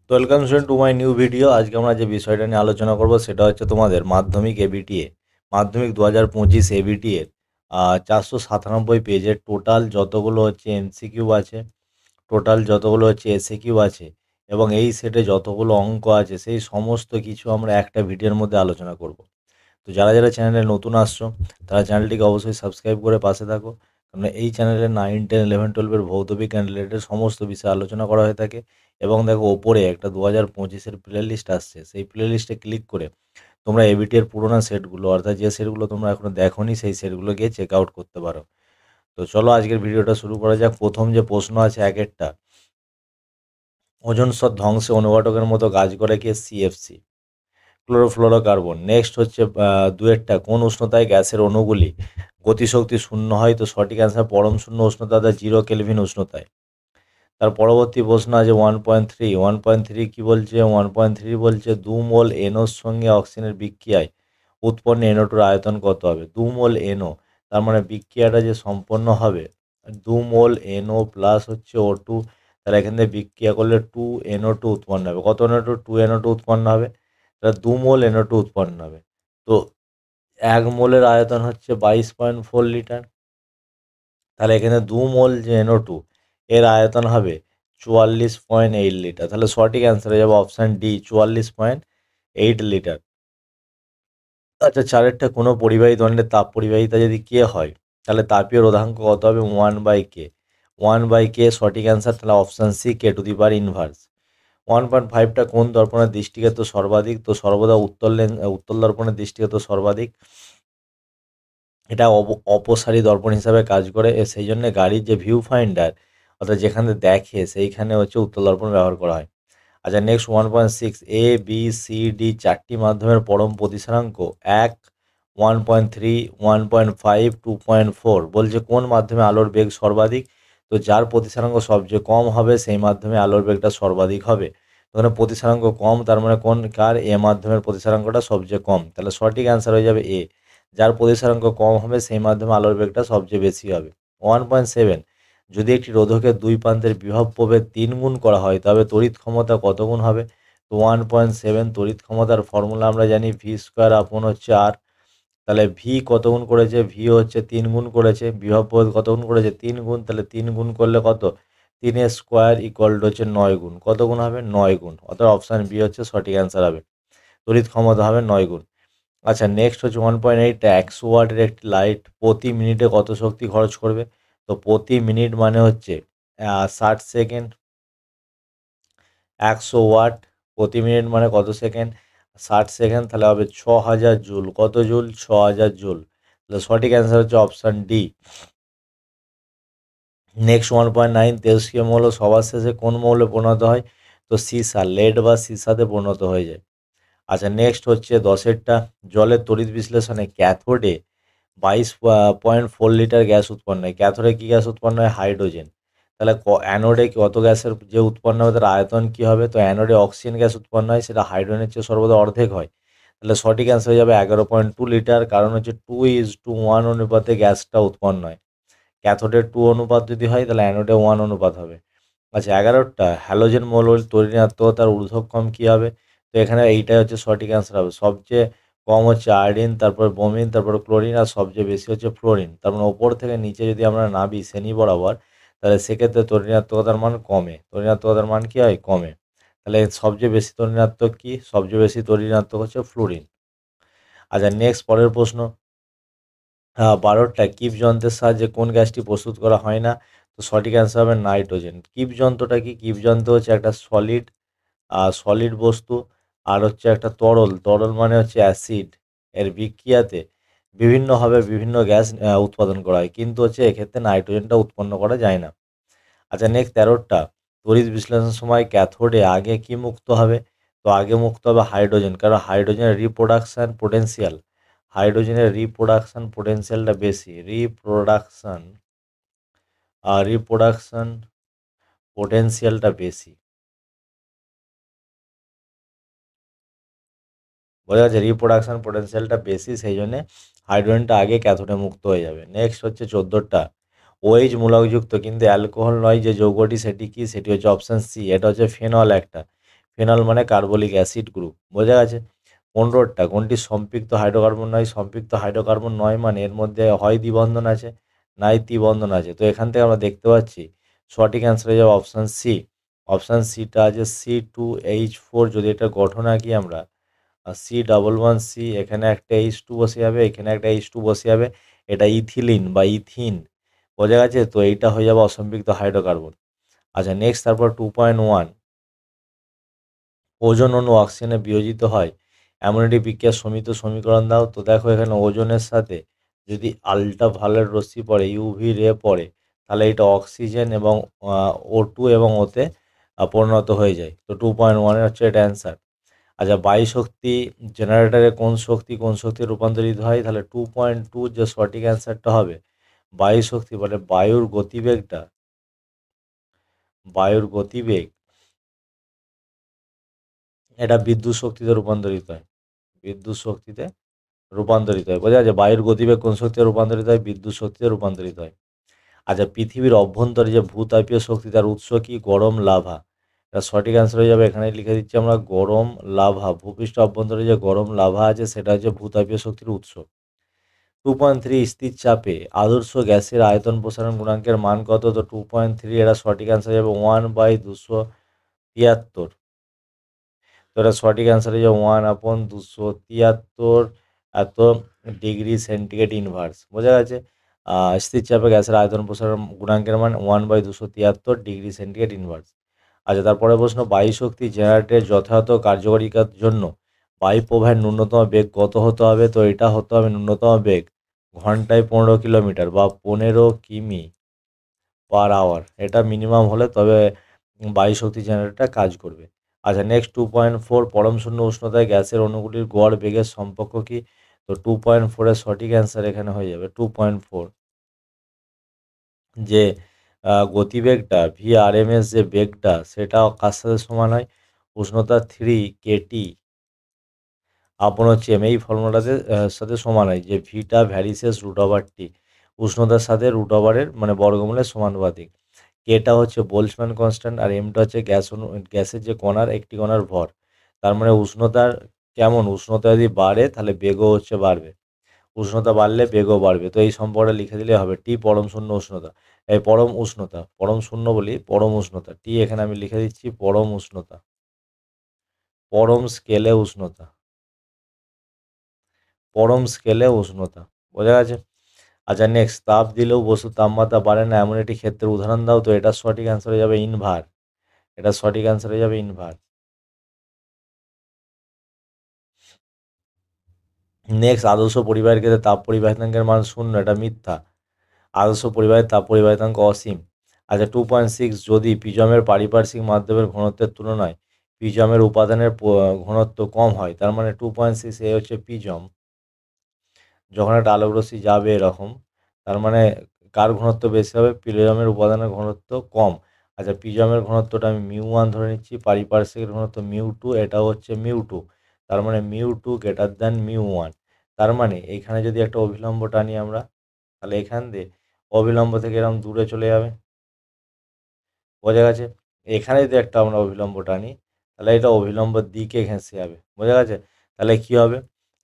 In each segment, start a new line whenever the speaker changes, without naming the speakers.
তো welcome student to my new video. আজকে আমরা যে বিষয়টা নিয়ে আলোচনা করব সেটা হচ্ছে তোমাদের মাধ্যমিক এবিটিএ, মাধ্যমিক 2025 এবিটিএর 497 পেজের টোটাল যতগুলো হচ্ছে এমসিকিউ আছে, টোটাল যতগুলো হচ্ছে এসএকিউ আছে এবং এই সেটে যতগুলো অঙ্ক আছে সেই সমস্ত কিছু আমরা একটা ভিডিওর মধ্যে আলোচনা করব। তো যারা যারা চ্যানেলে নতুন আসছো তারা চ্যানেলটিকে অবশ্যই সাবস্ক্রাইব করে পাশে থাকো, কারণ এই চ্যানেলে 9, 10, 11, 12 ভৌত বিজ্ঞান রিলেটেড সমস্ত বিষয়ে আলোচনা করা হয়ে থাকে। এবং দেখো ওপরে একটা 2025-এর প্লে লিস্ট আসছে, সেই প্লে লিস্টে ক্লিক করে তোমরা এবিটি এর পুরোনো সেটগুলো, অর্থাৎ যে সেটগুলো তোমরা এখনো দেখোনি সেই সেটগুলো গিয়ে চেক আউট করতে পারো। তো চলো আজকের ভিডিওটা শুরু করা যাক। প্রথম যে প্রশ্ন আছে একেরটা, ওজোন স্তর ধ্বংসে অনুঘটকের মতো কাজ করে কি? CFC, chlorofluorocarbon. নেক্সট হচ্ছে দুয়েরটা, কোন উষ্ণতায় গ্যাসের অণুগুলি গতিশক্তি শূন্য হয়? তো সঠিক অ্যান্সার পরম শূন্য উষ্ণতা, 0 কেলভিন উষ্ণতায়। তার পরবর্তী প্রশ্ন আছে 1.3। 1.3 কি বলছে? 1.3 বলছে 2 মোল এনওর সঙ্গে অক্সিজেনের বিক্রিয়ায় উৎপন্ন এনও2-র আয়তন কত হবে? 2 মোল এনও, তার মানে বিক্রিয়াটা যে সম্পন্ন হবে 2 মোল এনও প্লাস হচ্ছে O2, তাহলে এখান থেকে বিক্রিয়া করলে 2NO2 উৎপন্ন হবে। কত NO2? 2NO2 উৎপন্ন হবে, তাহলে 2 মোল NO2 উৎপন্ন হবে। তো 1 মোলের আয়তন হচ্ছে 22.4 লিটার, তাহলে এখানে 2 মোল যে NO2 এর আয়তন হবে 44.8 লিটার। তাহলে সঠিক অ্যান্সার হয়ে যাবে অপশান ডি, 44.8 লিটার। আচ্ছা, চারেরটা, কোনো পরিবাহী দণ্ডের তাপ পরিবাহিতা যদি কে হয় তাহলে তাপীয় রোধাঙ্ক কত হবে? 1/K। 1/K সঠিক অ্যান্সার, তাহলে অপশান সি, K⁻⁻⁰। 1.5টা, কোন দর্পণের দৃষ্টিক্ষেত্র সর্বাধিক? তো সর্বদা উত্তল দর্পণের দৃষ্টিক্ষেত্র সর্বাধিক। এটা অপসারী দর্পণ হিসাবে কাজ করে, সেই জন্য গাড়ির যে ভিউ ফাইন্ডার অর্থাৎ যেখানে দেখে সেইখানে হচ্ছে উত্তল দর্পণ ব্যবহার করা হয়। আচ্ছা নেক্সট 1.6, ABCD চারটি মাধ্যমের পরম প্রতিসরাঙ্ক 1, 1.3, 1.5, 2.4। বলছে কোন মাধ্যমে আলোর বেগ সর্বাধিক? তো যার প্রতিসরাঙ্ক সবচেয়ে কম হবে সেই মাধ্যমে আলোর বেগটা সর্বাধিক হবে। ওখানে প্রতিসরাঙ্ক কম, তার মানে কোন কার? এ মাধ্যমের প্রতিসরাঙ্কটা সবচেয়ে কম, তাহলে সঠিক অ্যান্সার হয়ে যাবে এ। যার প্রতিসরাঙ্ক কম হবে সেই মাধ্যমে আলোর বেগটা সবচেয়ে বেশি হবে। 1.7, যদি একটি রোধকের দুই প্রান্তের বিভব প্রভেদ 3 গুণ করা হয় তবে তড়িৎ ক্ষমতা কত গুণ হবে? তো 1.7 তড়িৎ ক্ষমতার ফর্মুলা আমরা জানি V²/R। তাহলে ভি কত গুণ করেছে? ভি হচ্ছে 3 গুণ করেছে, বিভব প্রভেদ কত গুণ করেছে? 3 গুণ, তাহলে 3 গুণ করলে কত? 3² হচ্ছে 9 গুণ। কত গুণ হবে? 9 গুণ, অর্থাৎ অপশান বি হচ্ছে সঠিক অ্যান্সার হবে, তড়িৎ ক্ষমতা হবে 9 গুণ। আচ্ছা নেক্সট হচ্ছে 1.8, 100 ওয়াটের একটি লাইট প্রতি মিনিটে কত শক্তি খরচ করবে? তো প্রতি মিনিট মানে হচ্ছে 60 সেকেন্ড। 100 ওয়াট প্রতি মিনিট মানে কত সেকেন্ড? 60 সেকেন্ড, তাহলে হবে 6000 জুল। কত জুল? 6000 জুল, তাহলে সঠিক অ্যান্সার হচ্ছে অপশান ডি। নেক্সট 1.9, তেজস্ক্রিয় মৌল সবার শেষে কোন মৌলে পরিণত হয়? তো সীসা, লেড বা সীসাতে পরিণত হয়ে যায়। আচ্ছা নেক্সট হচ্ছে 10এরটা, জলের তড়িৎ বিশ্লেষণে ক্যাথোডে 22.4 লিটার গ্যাস উৎপন্ন হয়। ক্যাথোডে কী গ্যাস উৎপন্ন হয়? হাইড্রোজেন। তাহলে অ্যানোডে কত গ্যাসের যে উৎপন্ন হবে তার আয়তন কী হবে? তো অ্যানোডে অক্সিজেন গ্যাস উৎপন্ন হয়, সেটা হাইড্রোজেনের চেয়ে সর্বদা অর্ধেক হয়। তাহলে সঠিক অ্যান্সার হয়ে যাবে 11.2 লিটার, কারণ হচ্ছে 2:1 অনুপাতে গ্যাসটা উৎপন্ন হয়। ক্যাথোডের 2 অনুপাত যদি হয় তাহলে অ্যানোডে 1 অনুপাত হবে। আচ্ছা 11টা, হ্যালোজেন মৌলের তড়িৎ-ঋণাত্মকতার ঊর্ধ্বক্রম কী হবে? তো এখানে এইটাই হচ্ছে সঠিক অ্যান্সার হবে, সবচেয়ে কম হচ্ছে আয়োডিন, তারপর ব্রোমিন, তারপর ক্লোরিন, আর সবচেয়ে বেশি হচ্ছে ফ্লোরিন। তার মানে ওপর থেকে নিচে যদি আমরা নাবি শ্রেণী বরাবর, তাহলে সেক্ষেত্রে তড়িৎ-ঋণাত্মকতার মান কমে, তড়িৎ-ঋণাত্মকতার মান কী হয়? কমে। তাহলে সবচেয়ে বেশি তড়িৎ-ঋণাত্মক কী? সবচেয়ে বেশি তড়িৎ-ঋণাত্মক হচ্ছে ফ্লোরিন। আচ্ছা নেক্সট পরের প্রশ্ন, 12টা, কিপ যন্ত্রের সাহায্যে কোন গ্যাসটি প্রস্তুত করা হয় না? তো সঠিক অ্যান্সার হবে নাইট্রোজেন। কিপ যন্ত্রটা কি? কিপ যন্ত্র হচ্ছে একটা সলিড বস্তু, আর হচ্ছে একটা তরল, তরল মানে হচ্ছে অ্যাসিড, এর বিক্রিয়াতে বিভিন্নভাবে বিভিন্ন গ্যাস উৎপাদন করা হয়, কিন্তু হচ্ছে এক্ষেত্রে নাইট্রোজেনটা উৎপন্ন করা যায় না। আচ্ছা নেক্সট 13টা, তড়িৎ বিশ্লেষণের সময় ক্যাথোডে আগে কি মুক্ত হবে? তো আগে মুক্ত হবে হাইড্রোজেন, কারণ হাইড্রোজেনের রিপ্রোডাকশান পোটেনশিয়ালটা বেশি, রিপ্রোডাকশান পোটেনশিয়ালটা বেশি। বোঝা যাচ্ছে, রিপ্রোডাকশান পোটেনশিয়ালটা বেশি, সেই জন্যে হাইড্রোজেনটা আগে ক্যাথোডে মুক্ত হয়ে যাবে। নেক্সট হচ্ছে 14টা, ওএইচ মূলকযুক্ত কিন্তু অ্যালকোহল নয় যে যৌগটি সেটি কি? সেটি হচ্ছে অপশান সি, এটা হচ্ছে ফেনল একটা। ফেনল মানে কার্বলিক অ্যাসিড গ্রুপ। বোঝা গেছে? 15টা কোনটি সম্পৃক্ত হাইড্রোকার্বন নয়? সম্পৃক্ত হাইড্রোকার্বন নয় মানে এর মধ্যে হয় দ্বিবন্ধন আছে নাই ত্রিবন্ধন আছে। তো এখান থেকে আমরা দেখতে পাচ্ছি সঠিক অ্যান্সার হয়ে যাবে অপশান সি। অপশান সিটা আছে C2H4। যদি এটা গঠন আঁকি আমরা C11C, এখানে একটা H2 বসে যাবে, এখানে একটা H2 বসে যাবে, এটা ইথিলিন বা ইথিন। বোঝা গেছে? তো এইটা হয়ে যাবে অসম্পৃক্ত হাইড্রোকার্বন। আচ্ছা নেক্সট, তারপর 2.1, ওজোন অণু অক্সিজেনে বিয়োজিত হয় এমন একটি বিক্রিয়ার সমিত সমীকরণ দাও। তো দেখো এখানে ওজনের সাথে যদি আল্ট্রাভায়োলেট রশ্মি পড়ে, ইউভি রে পড়ে, তাহলে এটা অক্সিজেন এবং O2 এবং ওতে পরিণত হয়ে যায়। তো 2.1 হচ্ছে এটা অ্যান্সার। আচ্ছা, বায়ু শক্তি জেনারেটরে কোন শক্তি রূপান্তরিত হয়? তাহলে 2.2 যে সঠিক অ্যান্সারটা হবে বায়ু শক্তি, বলে বায়ুর গতিবেগ এটা বিদ্যুৎ শক্তিতে রূপান্তরিত হয়। বিদ্যুৎ শক্তিতে রূপান্তরিত হয়। বোঝা যাচ্ছে? বায়ুর গতিবেগ কোন শক্তিতে রূপান্তরিত হয়? বিদ্যুৎ শক্তিতে রূপান্তরিত হয়। আচ্ছা, পৃথিবীর অভ্যন্তরে যে ভূতাপীয় শক্তি তার উৎস কি? গরম লাভা। এটা সঠিক অ্যান্সার হয়ে যাবে, এখানে লিখে দিচ্ছি আমরা গরম লাভা। ভূপৃষ্ঠ অভ্যন্তরে যে গরম লাভা আছে সেটা হচ্ছে ভূতাপীয় শক্তির উৎস। 2.3, স্থির চাপে আদর্শ গ্যাসের আয়তন প্রসারণ গুণাঙ্কের মান কত? তো 2.3 এটা সঠিক অ্যান্সার যাবে 1/273। তো এটা সঠিক অ্যান্সার হয়ে যাবে 1/273 এত ডিগ্রি সেন্টিগ্রেড ইনভার্স। বোঝা গেছে? স্থির চাপে গ্যাসের আয়তন প্রসারণ গুণাঙ্কের মান 1/273 ডিগ্রি সেন্টিগ্রেড ইনভার্স। আচ্ছা, তারপরে প্রশ্ন, বায়ু শক্তি জেনারেটরের যথাযথ কার্যকারিতার জন্য বায়ু প্রবাহের ন্যূনতম বেগ কত হতে হবে? তো এটা হতে হবে ন্যূনতম বেগ ঘন্টায় 15 কিলোমিটার বা 15 কিমি পার আওয়ার। এটা মিনিমাম হলে তবে বায়ু শক্তি জেনারেটরটা কাজ করবে। আচ্ছা নেক্সট 2.4, পরম শূন্য উষ্ণতায় গ্যাসের অণুগুলির গড় বেগের সম্পর্ক কি? তো 2.4 এর সঠিক অ্যান্সার এখানে হয়ে যাবে 2.4। যে গতিবেগটা VRMS যে বেগটা সেটা কার সাথে সমান হয়? উষ্ণতা 3 kT আপন হচ্ছে এই ফর্মুলাতে সাথে সমান হয় যে ভিটা ভ্যারিসেস √T উষ্ণতার সাথে √এর মানে বর্গমূলের সমানুপাতিক। কেটা হচ্ছে বোল্টজম্যান কনস্ট্যান্ট আর এমটা হচ্ছে গ্যাসের যে কণার একটি কণার ভর। তার মানে উষ্ণতার কেমন, উষ্ণতা যদি বাড়ে তাহলে বেগও হচ্ছে বাড়বে, উষ্ণতা বাড়লে বেগও বাড়বে। তো এই সম্পর্কটা লিখে দিলে হবে টি পরম শূন্য উষ্ণতা, এই পরম শূন্য বলি পরম উষ্ণতা, টি এখানে আমি লিখে দিচ্ছি পরম উষ্ণতা, পরম স্কেলে উষ্ণতা, পরম স্কেলে উষ্ণতা। বোঝা গেছে? আচ্ছা নেক্সট, তাপ দিলেও বস্তুর তাপমাত্রা বাড়ে না এমন একটি ক্ষেত্রের উদাহরণ দাও। তো এটা সঠিক অ্যান্সার হয়ে যাবে ইনভার। এটা সঠিক অ্যান্সার হয়ে যাবে ইনভার। নেক্সট, আদর্শ পরিবাহের ক্ষেত্রে তাপ পরিবাহিতাঙ্কের মান 0, এটা মিথ্যা। আদর্শ পরিবাহের তাপ পরিবাহিতাঙ্ক অসীম। আচ্ছা 2.6, যদি পিজমের পারিপার্শ্বিক মাধ্যমের ঘনত্বের তুলনায় পিজমের উপাদানের ঘনত্ব কম হয়, তার মানে 2.6 এ হচ্ছে পিজম। যখন একটা আলোক রশ্মি যাবে এরকম, তার মানে কার ঘনত্ব বেশি হবে? পিজমের উপাদানের ঘনত্ব কম। আচ্ছা পিজমের ঘনত্বটা আমি μ1 ধরে নিচ্ছি, পারিপার্শ্বিকের ঘনত্ব μ2, এটা হচ্ছে μ2, তার মানে μ2 গ্রেটার দ্যান μ1। তার মানে এইখানে যদি একটা অভিলম্ব টানি আমরা, তাহলে এখান দিয়ে অভিলম্ব থেকে এরকম দূরে চলে যাবে। বোঝা গেছে? এখানে যদি একটা আমরা অভিলম্ব টানি তাহলে এটা অভিলম্বের দিকে ঘেঁষে যাবে। বোঝা গেছে? তাহলে কি হবে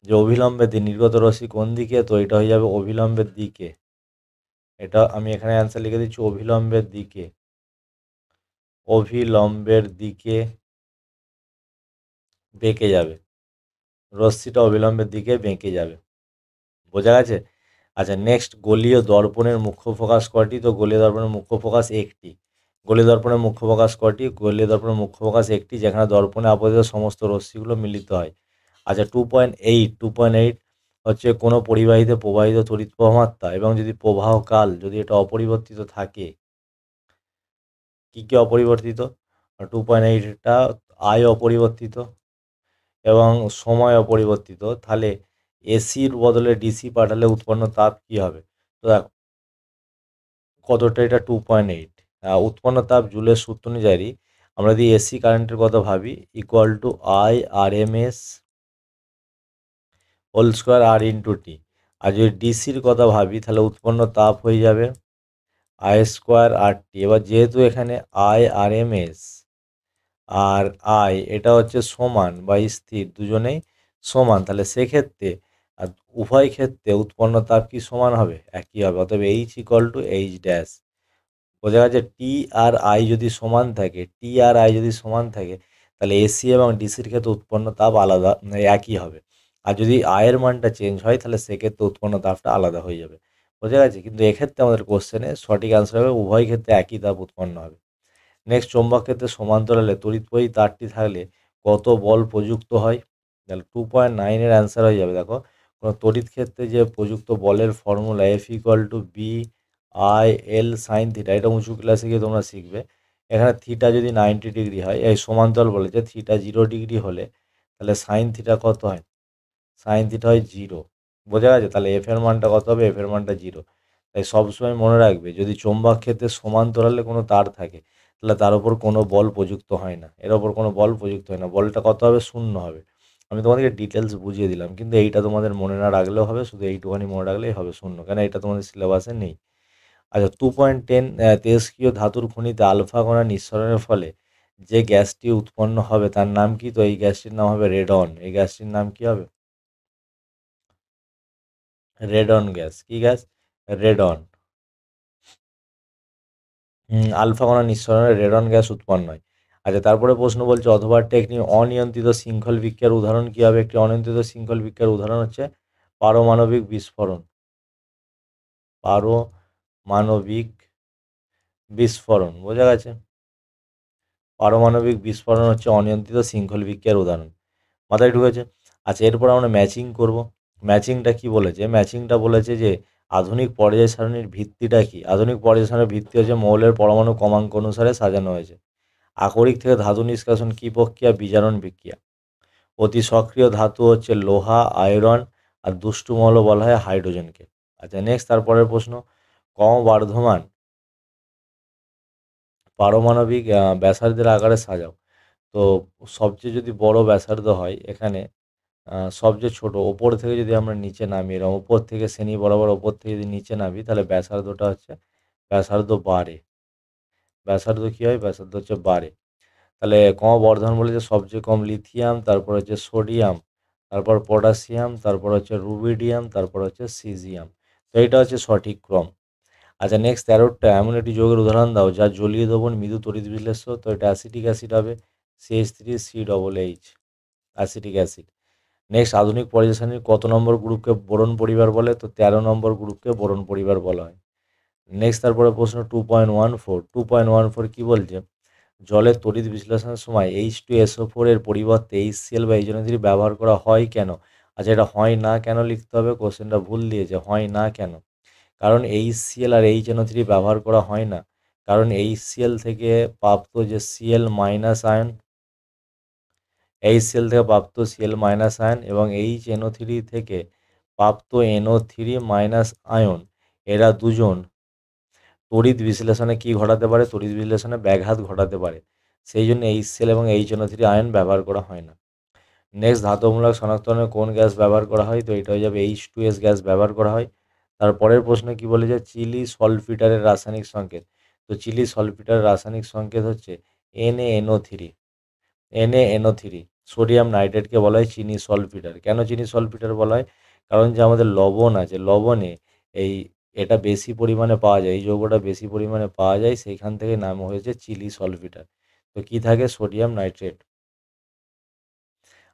যে অভিলম্বের দিকে নির্গত রশ্মি কোন দিকে? তো এটা হয়ে যাবে অভিলম্বের দিকে। এটা আমি এখানে অ্যান্সার লিখে দিচ্ছি অভিলম্বের দিকে, অভিলম্বের দিকে বেঁকে যাবে, রশ্মিটা অবিলম্বের দিকে বেঁকে যাবে। বোঝা গেছে? আচ্ছা নেক্সট, গোলীয় দর্পণের মুখ্য ফোকাস কয়টি? তো গোলীয় দর্পণের মুখ্য ফোকাস একটি। গোলীয় দর্পণের মুখ্য ফোকাস কয়টি? গোলীয় দর্পণের মুখ্য ফোকাস একটি, যেখানে দর্পণে আপতিত সমস্ত রশ্মিগুলো মিলিত হয়। আচ্ছা 2.8 হচ্ছে কোনো পরিবাহীতে প্রবাহিত তড়িৎ প্রবাহ মাত্রা এবং যদি প্রবাহ কাল যদি এটা অপরিবর্তিত থাকে, কি কি অপরিবর্তিত? 2.8টা আয় অপরিবর্তিত এবং সময় অপরিবর্তিত, তাহলে এসির বদলে ডিসি পাঠালে উৎপন্ন তাপ কি হবে? তো দেখো কতটা, এটা 2.8, উৎপন্ন তাপ জুলের সূত্র অনুযায়ী আমরা যদি এসি কারেন্টের কথা ভাবি equal to IRMS whole square R × T। আর যদি ডিসির কথা ভাবি তাহলে উৎপন্ন তাপ হয়ে যাবে I² RT। এবার যেহেতু এখানে IRMS আর আই এটা হচ্ছে সমান বা স্থির, দুজনেই সমান, তাহলে সেক্ষেত্রে আর উভয় ক্ষেত্রে উৎপন্ন তাপ কি সমান হবে? একই হবে। অতএব H equal to H dash. বোঝা গেছে? টি আর আই যদি সমান থাকে, টি আর আই যদি সমান থাকে, তাহলে এসি এবং ডিসির ক্ষেত্রে উৎপন্ন তাপ আলাদা, একই হবে। আর যদি আয়ের মানটা চেঞ্জ হয়, তাহলে সেক্ষেত্রে উৎপন্ন তাপটা আলাদা হয়ে যাবে। বোঝা গেছে? কিন্তু এক্ষেত্রে আমাদের কোশ্চেনে সঠিক অ্যান্সার হবে উভয় ক্ষেত্রে একই তাপ উৎপন্ন হবে। নেক্সট, চৌম্বক ক্ষেত্রে সমান্তরালে তড়িৎবাহী তারটি থাকলে কত বল প্রযুক্ত হয়? তাহলে 2.9 এর অ্যান্সার হয়ে যাবে। দেখো, কোনো তড়িৎ ক্ষেত্রে যে প্রযুক্ত বলের ফর্মুলা F equal to B I L sine theta, এটা উঁচু ক্লাসে গিয়ে তোমরা শিখবে। এখানে থিটা যদি 90 ডিগ্রি হয়, এই সমান্তরাল বলেছে, থিটা 0 ডিগ্রি হলে তাহলে সাইন থিটা কত হয়? সাইন থিটা হয় 0। বোঝা গেছে? তাহলে এফ এর মানটা কত হবে? এফ এর মানটা 0। তাই সবসময় মনে রাখবে, যদি চৌম্বক ক্ষেত্রে সমান্তরালে কোনো তার থাকে, তাহলে তার উপর কোনো বল প্রযুক্ত হয় না, এর ওপর কোনো বল প্রযুক্ত হয় না, বলটা কত হবে? 0 হবে। আমি তোমাদেরকে ডিটেলস বুঝিয়ে দিলাম, কিন্তু এইটা তোমাদের মনে না রাখলেও হবে, শুধু এইটুখানি মনে রাখলেই হবে, 0, কেন এটা তোমাদের সিলেবাসে নেই। আচ্ছা, 2.10 তেজস্ক্রিয় ধাতুর খনিতে আলফা কণা নিঃসরণের ফলে যে গ্যাসটি উৎপন্ন হবে তার নাম কি? তো এই গ্যাসটির নাম হবে রেডন। এই গ্যাসটির নাম কি হবে? Radon gas. কি গ্যাস? রেডন। আলফা কণা নিঃসরণে রেডন গ্যাস উৎপন্ন হয়। আচ্ছা, তারপরে প্রশ্ন বলছে, অথবা একটি অনিয়ন্ত্রিত শৃঙ্খল বিক্রিয়ার উদাহরণ কী হবে? একটি অনিয়ন্ত্রিত শৃঙ্খল বিক্রিয়ার উদাহরণ হচ্ছে পারমাণবিক বিস্ফোরণ। পারমাণবিক বিস্ফোরণ। বোঝা গেছে? পারমাণবিক বিস্ফোরণ হচ্ছে অনিয়ন্ত্রিত শৃঙ্খল বিক্রিয়ার উদাহরণ। মাথায় ঢুকেছে? আচ্ছা, এরপর আমরা ম্যাচিং করব। ম্যাচিংটা কি বলেছে? ম্যাচিংটা বলেছে যে আধুনিক পর্যায় সারণীর ভিত্তিটা কি? আধুনিক পর্যায় সারণীর ভিত্তি হচ্ছে মৌলের পরমাণু ক্রমাঙ্ক অনুসারে সাজানো হয়েছে। আকরিক থেকে ধাতু নিষ্কাশন কী প্রক্রিয়া? বিজারণ বিক্রিয়া। অতি সক্রিয় ধাতু হচ্ছে লোহা, আয়রন, আর দুষ্টু মৌল বলা হয় হাইড্রোজেনকে। আচ্ছা, নেক্সট, তারপরের প্রশ্ন, ক্রমবর্ধমান পারমাণবিক ব্যাসার্ধের আকারে সাজাও। তো সবচেয়ে যদি বড় ব্যাসার্ধ হয় এখানে, সবচেয়ে ছোট ওপর থেকে যদি আমরা নিচে নামি, এরকম ওপর থেকে শ্রেণী বরাবর ওপর থেকে যদি নিচে নামি, তাহলে ব্যাসার্ধটা হচ্ছে, ব্যাসার্ধ বাড়ে। ব্যাসার্ধ কী হয়? ব্যাসার্ধ হচ্ছে বাড়ে। তাহলে ক্রমবর্ধমান বলেছে সবচেয়ে কম লিথিয়াম, তারপর হচ্ছে সোডিয়াম, তারপর পটাশিয়াম, তারপর হচ্ছে রুবিডিয়াম, তারপর হচ্ছে সিজিয়াম। তো এইটা হচ্ছে সঠিক ক্রম। আচ্ছা, নেক্সট, 13টা এমন একটি যৌগের উদাহরণ দাও যা জলীয় দ্রবণ মৃদু তড়িৎ বিশ্লেষ্য। তো এটা অ্যাসিটিক অ্যাসিড হবে, CH3COOH, অ্যাসিটিক অ্যাসিড। নেক্সট, আধুনিক পর্যায় সারণীর কত নম্বর গ্রুপকে বোরন পরিবার বলে? তো 13 নম্বর গ্রুপকে বোরন পরিবার বলা হয়। নেক্সট, তারপরে প্রশ্ন 2.14 কী বলছে? জলের তড়িৎ বিশ্লেষণের সময় H2SO4 এর পরিবর্তে HCl বা HNO3 ব্যবহার করা হয় কেন? আচ্ছা, এটা হয় না কেন লিখতে হবে, কোশ্চেনটা ভুল দিয়েছে, হয় না কেন? কারণ HCl আর HNO3 ব্যবহার করা হয় না, কারণ HCl থেকে প্রাপ্ত যে Cl মাইনাস আয়ন, HCl থেকে প্রাপ্ত Cl মাইনাস আয়ন এবং HNO3 থেকে প্রাপ্ত NO3 মাইনাস আয়ন, এরা দুজন তড়িৎ বিশ্লেষণে কি ঘটাতে পারে? তড়িৎ বিশ্লেষণে ব্যাঘাত ঘটাতে পারে। সেই জন্য HCl এবং HNO3 আয়ন ব্যবহার করা হয় না। নেক্সট, ধাতুমূলক শনাক্তকরণে কোন গ্যাস ব্যবহার করা হয়? তো এটা হয়ে যাবে H2S গ্যাস ব্যবহার করা হয়। তারপরের প্রশ্ন কি বলেছে? চিলি সলফিটারের রাসায়নিক সংকেত। তো চিলি সলফিটারের রাসায়নিক সংকেত হচ্ছে NaNO3। NaNO3। সোডিয়াম নাইট্রেটকে বলা হয় চিনি সলফিটার। কেন চিনি সলফিটার বলা হয়? কারণ যে আমাদের লবণ আছে, লবণে এই এটা বেশি পরিমাণে পাওয়া যায়, এই যৌগটা বেশি পরিমাণে পাওয়া যায়, সেইখান থেকে নাম হয়েছে চিলি সলফিটার। তো কী থাকে? Sodium nitrate.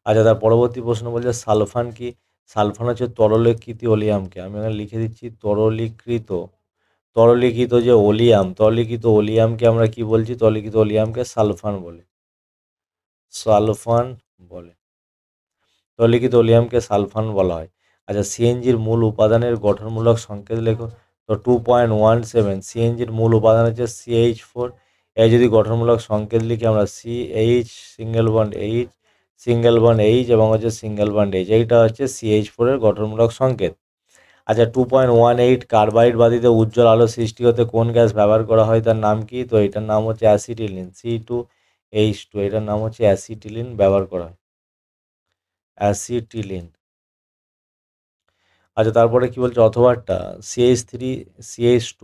আচ্ছা, তার পরবর্তী প্রশ্ন বলছে সালফান কি? সালফান হচ্ছে তরলীকৃত ওলিয়ামকে, আমি এখানে লিখে দিচ্ছি তরলীকৃত যে ওলিয়াম, তরলীকৃত ওলিয়ামকে আমরা কি বলছি? তরলীকৃত ওলিয়ামকে সালফান বলে, সালফান বলে। তরলীকৃত ওলিয়ামকে সালফান বলা হয়। আচ্ছা, সিএনজির মূল উপাদানের গঠনমূলক সংকেত লেখো। তো 2.17, সিএনজির মূল উপাদান হচ্ছে CH4। এই যদি গঠনমূলক সংকেত লিখি আমরা, CH single bond H, single bond H এবং হচ্ছে সিঙ্গেল বন্ড এইচ, এইটা হচ্ছে CH4 এর গঠনমূলক সংকেত। আচ্ছা, 2.18 কার্বাইড বাতিতে উজ্জ্বল আলো সৃষ্টি হতে কোন গ্যাস ব্যবহার করা হয়? তার নাম কি? তো এটার নাম হচ্ছে অ্যাসিটিলিন, C2H2, এটার নাম হচ্ছে অ্যাসিটিলিন ব্যবহার করা হয়, অ্যাসিটিলিন। আচ্ছা, তারপরে কি বলছে? অথবাটা CH3CH2,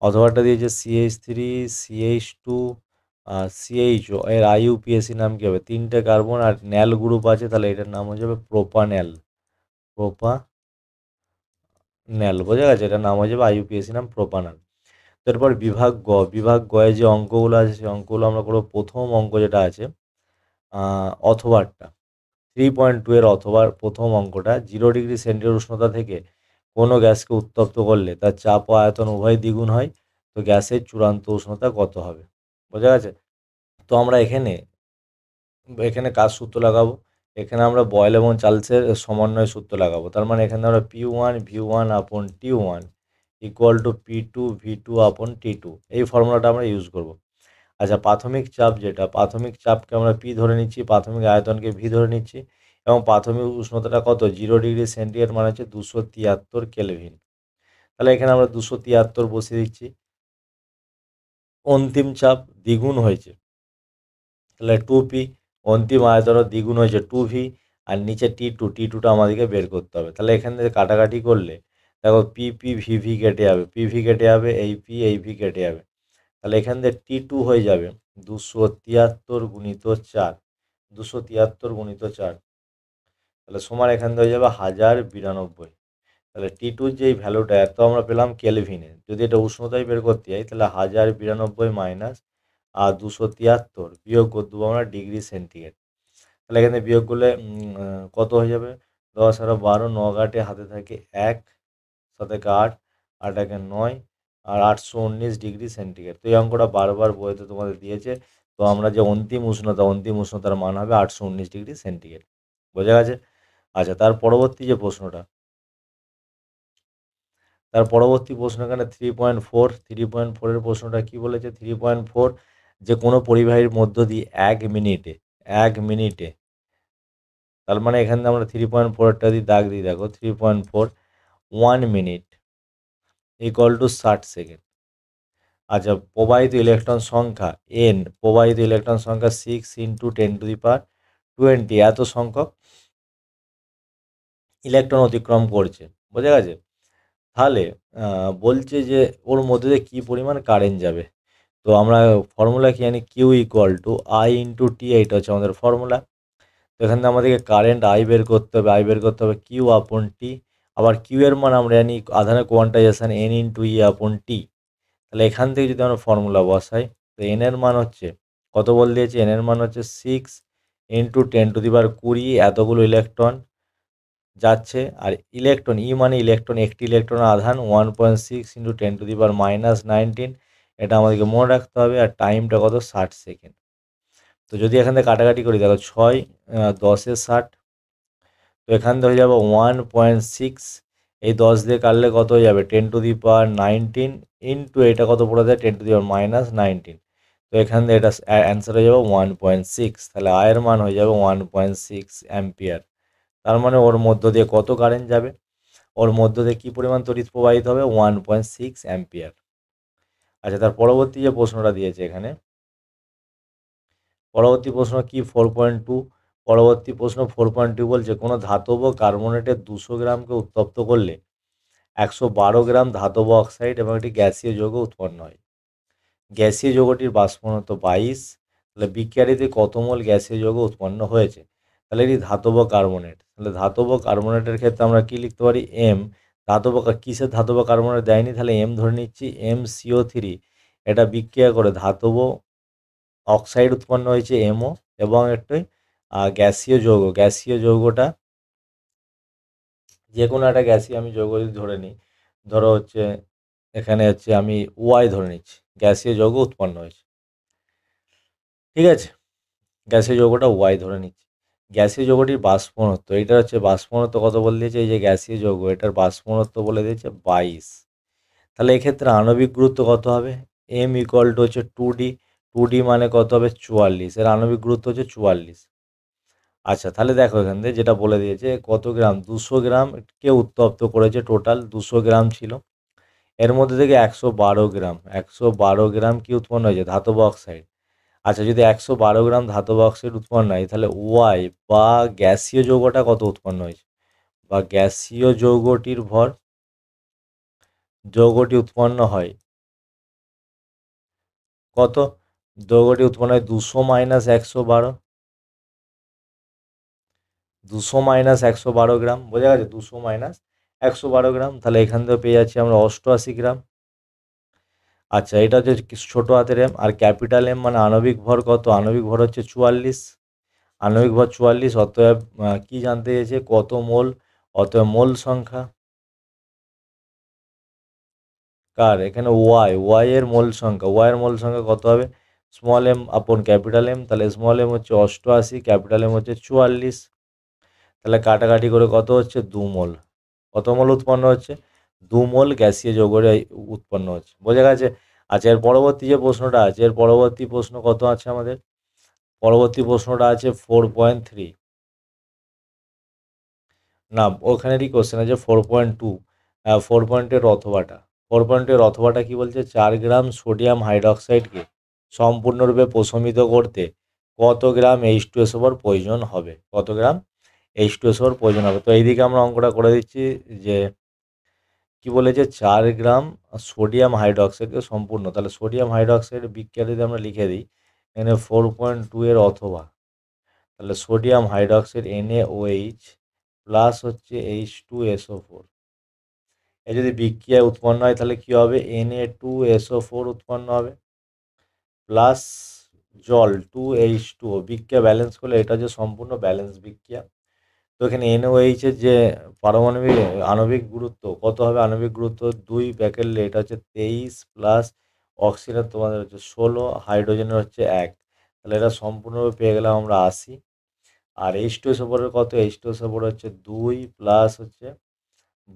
অথবাটা দিয়েছে CH3CH2 আর সিএইচও এর আইইউপিএসি নাম কী হবে? 3টে কার্বন আর ন্যাল গ্রুপ আছে, তাহলে এটার নাম হয়ে যাবে প্রোপান্যাল। প্রোপান্যাল, বোঝা গেছে? এটার নাম হয়ে যাবে আইইউপিএসি নাম প্রোপানাল। তারপর বিভাগ গ, বিভাগ গয়ে যে অঙ্কগুলো আছে সেই অঙ্কগুলো আমরা করবো। প্রথম অঙ্ক যেটা আছে অথবারটা 3.2 এর অথবার প্রথম অঙ্কটা, 0 ডিগ্রি সেন্টিগ্রেড উষ্ণতা থেকে কোনো গ্যাসকে উত্তপ্ত করলে তার চাপ ও আয়তন উভয় দ্বিগুণ হয়, তো গ্যাসের চূড়ান্ত উষ্ণতা কত হবে? বোঝা গেছে? তো আমরা এখানে এখানে কার সূত্র লাগাবো? এখানে আমরা বয়েল এবং চার্লসের সমন্বয় সূত্র লাগাবো। তার মানে এখানে আমরা P1 V1/T1 equal to P2 V2/T2 এই ফর্মুলাটা আমরা ইউজ করব। আচ্ছা, প্রাথমিক চাপ যেটা, প্রাথমিক চাপকে আমরা পি ধরে নিচ্ছি, প্রাথমিক আয়তনকে ভি ধরে নিচ্ছি, এবং প্রাথমিক উষ্ণতাটা কত? 0 ডিগ্রি সেন্টিগ্রেড, মানে হচ্ছে 273 কেলভিন। তাহলে এখানে আমরা 273 বসিয়ে দিচ্ছি। অন্তিম চাপ দ্বিগুণ হয়েছে, তাহলে 2P, অন্তিম আয়তনও দ্বিগুণ হয়েছে 2V, আর নিচে T2টা আমাদেরকে বের করতে হবে। তাহলে এখান থেকে কাটাকাটি করলে দেখো PPVV কেটে যাবে, পিভি কেটে যাবে, এই ভি কেটে যাবে। তাহলে এখান থেকে T2 হয়ে যাবে 273 গুণিত 4, 273 গুণিত 4, তাহলে সমান এখান থেকে হয়ে যাবে 1092। তাহলে T2-র যেই ভ্যালুটা এত আমরা পেলাম কেলভিনে, যদি এটা উষ্ণতায় বের করতে যাই তাহলে 1092 মাইনাস আর 273 বিয়োগ করে দেবো আমরা ডিগ্রি সেন্টিগ্রেড। তাহলে এখানে বিয়োগ করলে কত হয়ে যাবে? 10 আর 12, 9 8 হাতে থাকে 1, 7 8, 8 1 9, আর 819 ডিগ্রি সেন্টিগ্রেড। তো এই অঙ্কটা বারবার বইতে তোমাদের দিয়েছে। তো আমরা যে অন্তিম উষ্ণতার মান হবে 819 ডিগ্রি সেন্টিগ্রেড। বোঝা গেছে? আচ্ছা, তার পরবর্তী যে প্রশ্নটা, এখানে 3.4 প্রশ্নটা কি বলেছে? 3.4, যে কোনো পরিবাহীর মধ্য দিয়ে 1 মিনিটে, তার মানে এখানে আমরা 3.4টা দিয়ে দাগ দিই। দেখো 3.4, 1 মিনিট ইকুয়াল টু 60 সেকেন্ড। আচ্ছা, প্রবাহিত ইলেকট্রন সংখ্যা 6 × 10⁻20 এত সংখ্যক ইলেকট্রন অতিক্রম করছে। বোঝা গেছে? তাহলে বলছে যে ওর মধ্যে দিয়ে কী পরিমাণ কারেন্ট যাবে। তো আমরা ফর্মুলা কি জানি? Q equal to I × T, এইটা হচ্ছে আমাদের ফর্মুলা। তো এখান থেকে আমাদেরকে কারেন্ট আই বের করতে হবে Q/T। আবার কিউ এর মান আমরা জানি আধানের কোয়ান্টাইজেশন N × E/T। তাহলে এখান থেকে যদি আমরা ফর্মুলা বসাই, তো এন এর মান হচ্ছে কত বল দিয়েছে? এন এর মান হচ্ছে 6 × 10⁻20 এতগুলো ইলেকট্রন যাচ্ছে। আর ইলেকট্রন, ই মানে ইলেকট্রন, একটি ইলেকট্রন আধান 1.6 × 10⁻−19, এটা আমাদেরকে মনে রাখতে হবে। আর টাইমটা কত? 60 সেকেন্ড। তো যদি এখান থেকে কাটাকাটি করি, দেখো 6 10 60, তো এখান থেকে হয়ে যাবে 1.6, এই 10 দিয়ে কাটলে কত হয়ে যাবে? 10⁻19 ইন্টু এটা কত পড়ে যায়? 10⁻−19। তো এখান থেকে এটা অ্যান্সার হয়ে যাবে 1.6। তাহলে আয়ের মান হয়ে যাবে 1.6 অ্যাম্পিয়ার। তার মানে ওর মধ্য দিয়ে কত কারেন্ট যাবে? ওর মধ্য দিয়ে কী পরিমাণ তড়িৎ প্রবাহিত হবে? 1.6 অ্যাম্পিয়ার। আচ্ছা, তার পরবর্তী যে প্রশ্নটা দিয়েছে এখানে, পরবর্তী প্রশ্ন কি? 4.2, পরবর্তী প্রশ্ন 4.2 বলছে কোনো ধাতব কার্বনেটের 200 গ্রামকে উত্তপ্ত করলে 112 গ্রাম ধাতব অক্সাইড এবং একটি গ্যাসীয় যৌগ উৎপন্ন হয়। গ্যাসীয় যৌগটির বাষ্প ঘনত্ব 22। তাহলে বিক্রিয়াটিতে কত মোল গ্যাসীয় যৌগ উৎপন্ন হয়েছে? তাহলে এটি ধাতব কার্বনেট। তাহলে ধাতব কার্বনেটের ক্ষেত্রে আমরা কি লিখতে পারি? এম। কিসের ধাতব কার্বনেট দেয়নি, তাহলে এম ধরে নিচ্ছি। MCO3, এটা বিক্রিয়া করে ধাতব অক্সাইড উৎপন্ন হয়েছে এমও, এবং একটি গ্যাসীয় যৌগটা যে কোনো একটা গ্যাসীয় আমি যৌগ যদি ধরে নিই, ধরো হচ্ছে এখানে হচ্ছে আমি ওয়াই ধরে নিচ্ছি, গ্যাসীয় যৌগ উৎপন্ন হয়েছে। ঠিক আছে, গ্যাসীয় যৌগটা ওয়াই ধরে নিচ্ছি। গ্যাসীয় যৌগটির বাষ্প ঘনত্ব, এটা হচ্ছে বাষ্প ঘনত্ব কত বলে দিয়েছে? এই যে গ্যাসীয় যৌগ, এটার বাষ্প ঘনত্ব বলে দিয়েছে 22। তাহলে এক্ষেত্রে আণবিক গুরুত্ব কত হবে? M = হচ্ছে 2D মানে কত হবে? 44। এর আণবিক গুরুত্ব হচ্ছে 44। আচ্ছা, তাহলে দেখো এখান থেকে যেটা বলে দিয়েছে কত গ্রাম, 200 গ্রামকে উত্তপ্ত করেছে, টোটাল 200 গ্রাম ছিল। এর মধ্যে থেকে 112 গ্রাম কি উৎপন্ন হয়েছে? ধাতব অক্সাইড। আচ্ছা, যদি 112 গ্রাম ধাতব অক্সাইড উৎপন্ন হয়, তাহলে ওয়াই বা গ্যাসীয় যৌগটা কত উৎপন্ন হয়েছে? বা গ্যাসীয় যৌগটি উৎপন্ন হয় কত? দৈর্ঘ্যটি উৎপন্ন হয় 200 - 112, 200 - 112 গ্রাম, বোঝা গেছে? 200 - 112 গ্রাম, তাহলে এখান থেকে পেয়ে যাচ্ছি আমরা 88 গ্রাম। আচ্ছা, এটা হচ্ছে ছোট হাতের এম, আর ক্যাপিটাল এম মানে আণবিক ভর কত? আণবিক ভর হচ্ছে 44, আণবিক ভর 44, অতএব কি জানতে চেয়েছে? কত মোল? অতএব মোল সংখ্যা কার? এখানে ওয়াই এর মোল সংখ্যা, ওয়াই এর মোল সংখ্যা কত হবে? স্মল এম আপন ক্যাপিটাল এম, তাহলে স্মল এম হচ্ছে 88, ক্যাপিটাল এম হচ্ছে 44, তাহলে কাটাকাটি করে কত হচ্ছে? 2 মোল। কত মোল উৎপন্ন হচ্ছে? 2 মোল গ্যাসীয় যৌগের উৎপন্ন হচ্ছে, বোঝা গেছে? আচ্ছা, এর পরবর্তী যে প্রশ্নটা আছে, এর পরবর্তী প্রশ্ন কত আছে আমাদের? পরবর্তী প্রশ্নটা আছে 4.3, না ওখানেরই কোশ্চেন আছে 4.2, 4 অথবাটা, 4 অথবাটা কি বলছে? 4 গ্রাম সোডিয়াম হাইড্রক্সাইডকে সম্পূর্ণরূপে প্রশমিত করতে কত গ্রাম H2SO4 প্রয়োজন হবে? কত গ্রাম H2SO4 প্রয়োজন হবে? তো এইদিকে আমরা অঙ্কটা করে দিচ্ছি যে কি বলেছে? 4 গ্রাম সোডিয়াম হাইড্রক্সাইডকে সম্পূর্ণ, তাহলে সোডিয়াম হাইড্রক্সাইড বিক্রিয়া যদি আমরা লিখে দিই এখানে 4.2 এর অথবা, তাহলে সোডিয়াম হাইড্রক্সাইড NaOH প্লাস হচ্ছে H2SO4, এ যদি বিক্রিয়ায় উৎপন্ন হয় তাহলে কি হবে? Na2SO4 উৎপন্ন হবে প্লাস জল 2H2O, বিক্রিয়া ব্যালেন্স করলে এটা যে সম্পূর্ণ ব্যালেন্স বিক্রিয়া। তো এখানে NaOH এর যে পারমাণবিক আণবিক গুরুত্ব কত হবে? আণবিক গুরুত্ব 2 ব্র্যাকেট, এটা হচ্ছে 23 প্লাস অক্সিজেনের তোমাদের হচ্ছে 16, হাইড্রোজেনের হচ্ছে 1, তাহলে এটা সম্পূর্ণভাবে পেয়ে গেলাম আমরা 80। আর H2SO4 এর কত? H2SO4 হচ্ছে 2 প্লাস হচ্ছে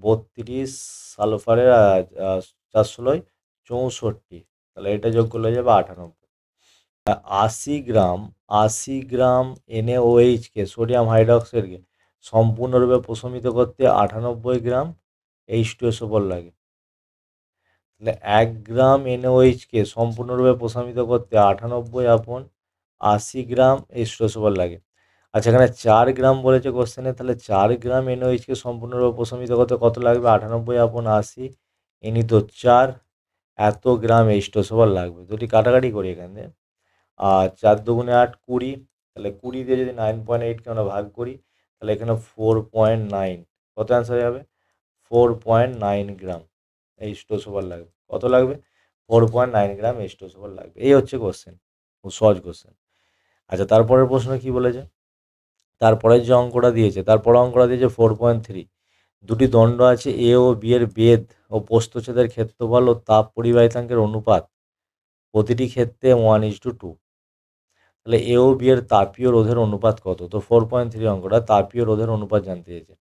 32, সালফারের 4 × 16 = 64, তাহলে এটা যোগ করলে হয়ে যাবে 98। 80 গ্রাম, 80 গ্রাম NaOH-কে সোডিয়াম হাইড্রক্সাইডকে সম্পূর্ণরূপে প্রশমিত করতে 98 গ্রাম H2SO4 লাগে। তাহলে 1 গ্রাম NaOH-কে সম্পূর্ণরূপে প্রশমিত করতে 98/80 গ্রাম H2SO4 লাগে। আচ্ছা, এখানে 4 গ্রাম বলেছে কোশ্চেনে, তাহলে 4 গ্রাম NaOH-কে সম্পূর্ণরূপে প্রশমিত করতে কত লাগবে? 98/80 ইন্টু তো 4, এত গ্রাম H2SO4 লাগবে। দুটি কাটাকাটি করি এখানে, আর 4 × 2 = 8, 20, তাহলে 20 দিয়ে যদি 9.8কে আমরা ভাগ করি তাহলে এখানে 4.9, কত অ্যান্সার যাবে? 4.9 গ্রাম H2SO4 লাগবে। কত লাগবে? 4.9 গ্রাম H2SO4 লাগবে। এই হচ্ছে কোশ্চেন, খুব সহজ কোশ্চেন। আচ্ছা, তারপরের প্রশ্ন কি বলেছে? তারপরের যে অঙ্কটা দিয়েছে, তারপরে অঙ্কটা দিয়েছে 4.3, দুটি দণ্ড আছে এ ও বি এর বেদ ও প্রস্থচ্ছেদের ক্ষেত্রফল ও তাপ পরিবাহিতাঙ্কের অনুপাত প্রতিটি ক্ষেত্রে 1:2, তাহলে এ ও বি এর তাপীয় রোধের অনুপাত কত? তো 4.3 অঙ্কটা তাপীয় রোধের অনুপাত জানতে চেয়েছে।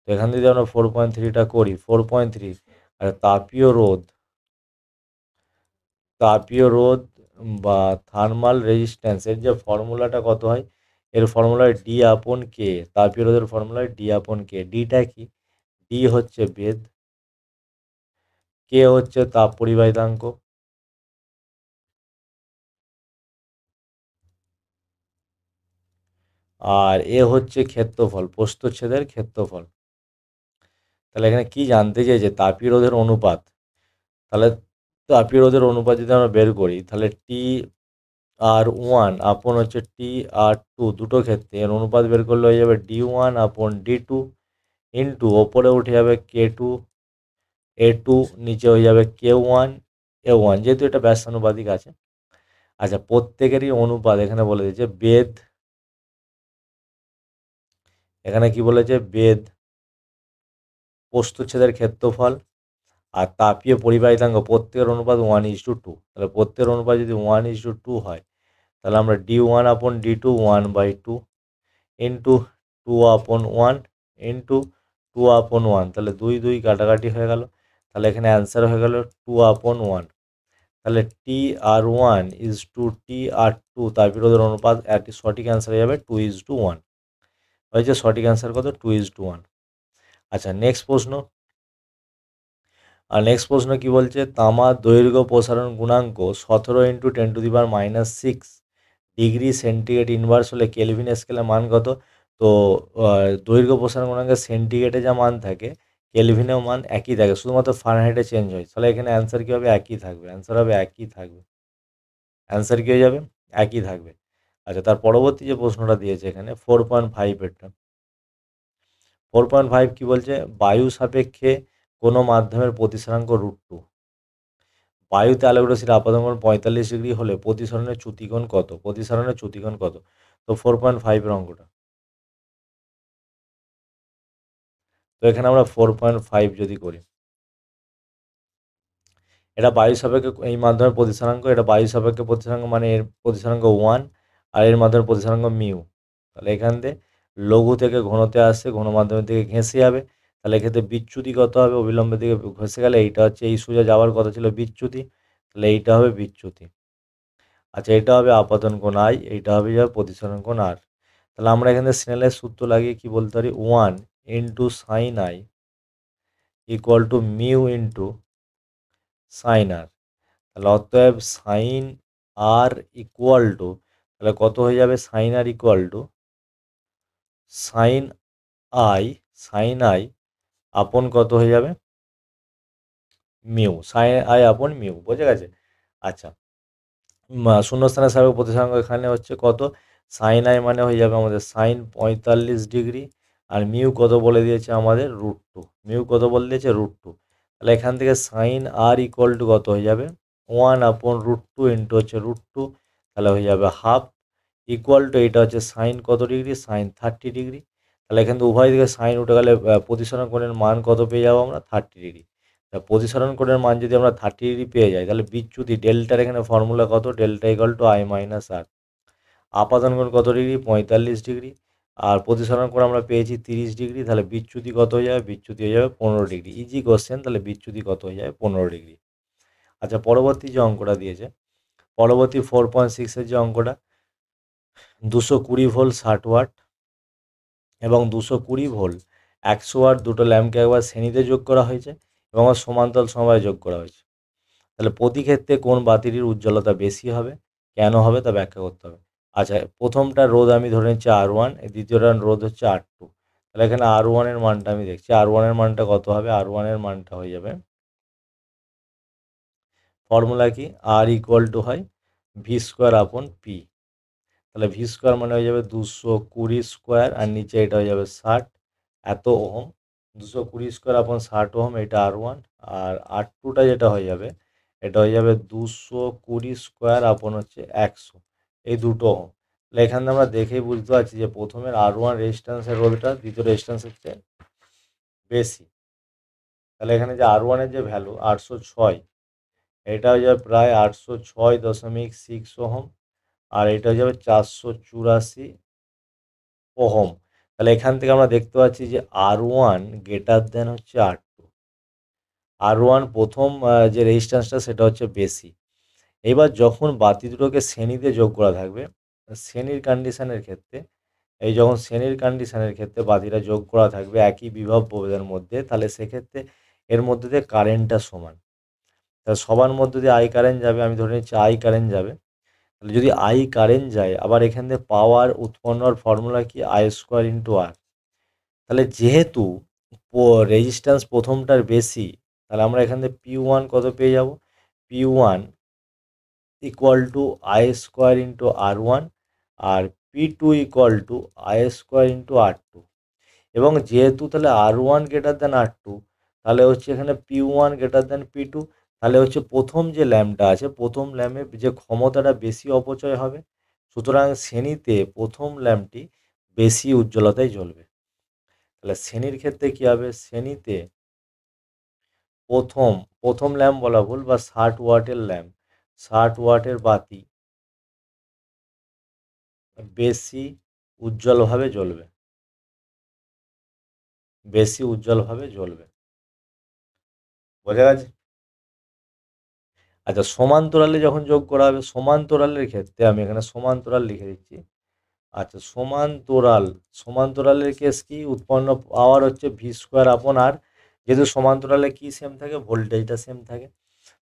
তো এখান থেকে আমরা 4.3টা করি, 4.3 আর তাপীয় রোধ বা থার্মাল রেজিস্ট্যান্স এর যে ফর্মুলাটা কত হয়? এর ফর্মুলা D/K, তাপীয় রোধের ফর্মুলা D/K। ডিটা কি? ডি হচ্ছে বেদ, কে হচ্ছে তাপ পরিবাহিতাঙ্ক, আর এ হচ্ছে ক্ষেত্রফল, প্রস্থচ্ছেদের ক্ষেত্রফল। তাহলে এখানে কি জানতে চেয়েছে? তাপীয় রোধের অনুপাত। তাহলে তাপীয় রোধের অনুপাত যদি আমরা বের করি তাহলে T/1 আপন হচ্ছে T/2, দুটো ক্ষেত্রে এর অনুপাত বের করলে হয়ে যাবে D1/D2 ইন্টু ওপরে উঠে যাবে K2A2, নিচে হয়ে যাবে K1A1, যেহেতু এটা ব্যাসানুপাতিক আছে। আচ্ছা, প্রত্যেকেরই অনুপাত এখানে বলে দিয়েছে বেদ, এখানে কি বলেছে? বেদ, প্রস্থচ্ছেদের ক্ষেত্রফল আর তাপীয় পরিবাহিতাঙ্ক, প্রত্যেকের অনুপাত 1:2। তাহলে প্রত্যেকের অনুপাত যদি 1:2 হয় তাহলে আমরা D1/D2 1/2 ইন্টু 2/1 ইন্টু 2/1, তাহলে 2 কাটাকাটি হয়ে গেল, তাহলে এখানে অ্যান্সার হয়ে গেল 2/1। তাহলে T/1 তাপীয় রোধের অনুপাত, সঠিক অ্যান্সার হয়ে যাবে 2:1। হয়েছে সঠিক অ্যান্সার কত? 2:1। আচ্ছা, নেক্সট প্রশ্ন কি বলছে? তামার দৈর্ঘ্য প্রসারণ গুণাঙ্ক 17 × 10⁻⁶ ডিগ্রি সেন্টিগ্রেড ইনভার্স হলে কেলভিন স্কেলের মান কত? তো দৈর্ঘ্য প্রসারণ গুণাঙ্কের সেন্টিগ্রেডে যা মান থাকে কেলভিনেও মান একই থাকে, শুধুমাত্র ফারেনহাইটে চেঞ্জ হয়। তাহলে এখানে অ্যান্সার কী হবে? একই থাকবে, অ্যান্সার হবে একই থাকবে। অ্যান্সার কী হয়ে যাবে? একই থাকবে। আচ্ছা, তার পরবর্তী যে প্রশ্নটা দিয়েছে এখানে 4.5 এরটা, 4.5 কী বলছে? বায়ু সাপেক্ষে কোনো মাধ্যমের প্রতিসরাঙ্ক √2। বায়ুতে আলোক রশ্মির আপাতন কোণ 45 ডিগ্রি হলে প্রতিসরণের চ্যুতিকোণ কত? প্রতিসরণের চ্যুতিকোণ কত? তো 4.5 এর অঙ্কটা। তো এখানে আমরা 4.5 যদি করি, এটা বায়ু সাপেক্ষে এই মাধ্যমের প্রতিসরাঙ্ক, এটা বায়ু সাপেক্ষে প্রতিসরাঙ্ক মানে এর প্রতিসরাঙ্ক 1 আর এর মাধ্যমের প্রতিসরাঙ্ক মিউ। তাহলে এখান থেকে লঘু থেকে ঘনতে আসছে, ঘন মাধ্যমের দিকে ঘেঁষে যাবে। তাহলে এক্ষেত্রে বিচ্যুতি কত হবে? অবিলম্বের দিকে ঘেঁষে গেলে এইটা হচ্ছে এই সোজা যাওয়ার কথা ছিল বিচ্যুতি, তাহলে এইটা হবে বিচ্যুতি। আচ্ছা, এটা হবে আপাতন কোণ আই, এইটা হবে যাবে প্রতিসরণ কোণ আর। তাহলে আমরা এখানে স্নেলের সূত্র লাগিয়ে কি বলতে পারি? 1 into sine i equal to mu into sine r. তাহলে অতএব সাইন আর ইকুয়াল টু, তাহলে কত হয়ে যাবে? Sine r equal to sine i, sine i upon কত হয়ে যাবে? Mu, sine i upon mu. বোঝা গেছে? আচ্ছা, শূন্যস্থানের সাপেক্ষে প্রতিসরাঙ্ক এখানে হচ্ছে কত? সাইন আই মানে হয়ে যাবে আমাদের সাইন 45 ডিগ্রি, আর মিউ কত বলে দিয়েছে আমাদের? √2। মিউ কত বলে দিয়েছে? √2। তাহলে এখান থেকে সাইন আর ইকুয়াল টু কত হয়ে যাবে? 1 আপন √2 ইন্টু হচ্ছে √2, তাহলে হয়ে যাবে হাফ, ইকুয়াল টু এইটা হচ্ছে সাইন কত ডিগ্রি? Sign 30 degree. তাহলে এখান থেকে উভয় দিকে সাইন উঠে গেলে প্রতিসরণ কোণের মান কত পেয়ে যাবো আমরা? 30 ডিগ্রি। তা প্রতিসরণ কোণের মান যদি আমরা 30 ডিগ্রি পেয়ে যাই, তাহলে বিচ্যুতি ডেল্টার এখানে ফর্মুলা কত? Delta equal to i minus r. আপাতন কোণ কত ডিগ্রি? 45 ডিগ্রি। আর প্রতিসরণ কোণ আমরা পেয়েছি 30 ডিগ্রি। তাহলে বিচ্যুতি কত হয়ে যাবে? বিচ্যুতি হয়ে যাবে 15 ডিগ্রি। ইজি কোশ্চেন, তাহলে বিচ্যুতি কত হয়ে যাবে? 15 ডিগ্রি। আচ্ছা, পরবর্তী যে অঙ্কটা দিয়েছে, পরবর্তী 4.6 এর যে অঙ্কটা, 220 ভোল্ট 60 ওয়াট এবং 220 ভোল্ট 100 ওয়াট দুটো ল্যাম্পকে একবার শ্রেণীতে যোগ করা হয়েছে এবং সমান্তরাল সমবায়ে যোগ করা হয়েছে। তাহলে প্রতি ক্ষেত্রে কোন বাতিটির উজ্জ্বলতা বেশি হবে, কেন হবে তা ব্যাখ্যা করতে হবে। আচ্ছা, প্রথমটা রোধ আমি ধরে নিচ্ছি R1, দ্বিতীয়টা রোধ হচ্ছে R2। তাহলে এখানে R1 এর মানটা আমি দেখছি, R1 এর মানটা কত হবে? R1 এর মানটা হয়ে যাবে, ফর্মুলা কি? R ইকুয়াল টু হয় ভি স্কোয়ার আপন পি। তাহলে ভি স্কোয়ার মানে হয়ে যাবে 220 স্কোয়ার, আর নিচে এটা হয়ে যাবে 60 এত ওহম। 220 স্কোয়ার আপন 60 ওহম, এটা R1। আর R2টা যেটা হয়ে যাবে, এটা হয়ে যাবে 220 স্কোয়ার আপন হচ্ছে 100, এই দুটো ওহম। তাহলে এখান থেকে আমরা দেখেই বুঝতে পারছি যে প্রথমের R1 রেজিস্ট্যান্সের রোধটা দ্বিতীয় রেজিস্ট্যান্সের চেয়ে বেশি। তাহলে এখানে যে R1 এর যে ভ্যালু 806, এটা হয়ে যাবে প্রায় 806.6 ওহম, আর এটা হয়ে যাবে 484 ওহম। তাহলে এখান থেকে আমরা দেখতে পাচ্ছি যে R1 গ্রেটার দেন হচ্ছে R2। R1 প্রথম যে রেজিস্ট্যান্সটা সেটা হচ্ছে বেশি। এবার যখন বাতি দুটোকে শ্রেণীতে যোগ করা থাকবে, শ্রেণীর কন্ডিশনের ক্ষেত্রে, এই যখন শ্রেণীর কন্ডিশনের ক্ষেত্রে বাতিটা যোগ করা থাকবে একই বিভব প্রভেদের মধ্যে, তাহলে সেক্ষেত্রে এর মধ্যে দিয়ে কারেন্টটা সমান। তাহলে সবার মধ্যে দিয়ে আই কারেন্ট যাবে, আমি ধরে নিচ্ছি আই কারেন্ট যাবে। তাহলে যদি আই কারেন্ট যায়, আবার এখান থেকে পাওয়ার উৎপন্ন হওয়ার ফর্মুলা কি? আই স্কোয়ার ইন্টু আর। তাহলে যেহেতু রেজিস্ট্যান্স প্রথমটার বেশি, তাহলে আমরা এখান থেকে P1 কত পেয়ে যাব? P1 equal to I square into R1, আর P2 equal to I square into R2। এবং যেহেতু তাহলে R1 গ্রেটার দ্যান R2, তাহলে হচ্ছে এখানে P1 গ্রেটার দ্যান P2। তাহলে হচ্ছে প্রথম যে ল্যাম্পটা আছে, প্রথম ল্যাম্পে যে ক্ষমতাটা বেশি অপচয় হবে, সুতরাং শ্রেণীতে প্রথম ল্যাম্পটি বেশি উজ্জ্বলতায় জ্বলবে। তাহলে শ্রেণীর ক্ষেত্রে কী হবে? শ্রেণীতে প্রথম প্রথম ল্যাম্প বলা ভুল, বা 60 ওয়াটের ল্যাম্প, 60 ওয়াটের বাতি বেশি উজ্জ্বলভাবে জ্বলবে, বেশি উজ্জ্বলভাবে জ্বলবে। বোঝা গেছে? আচ্ছা, সমান্তরালে যখন যোগ করা হবে, সমান্তরালের ক্ষেত্রে আমি এখানে সমান্তরাল লিখে দিচ্ছি। আচ্ছা, সমান্তরালের কেস কি? উৎপন্ন পাওয়ার হচ্ছে ভি স্কোয়ার আপন আর। যেহেতু সমান্তরালে কি সেম থাকে? ভোল্টেজটা সেম থাকে।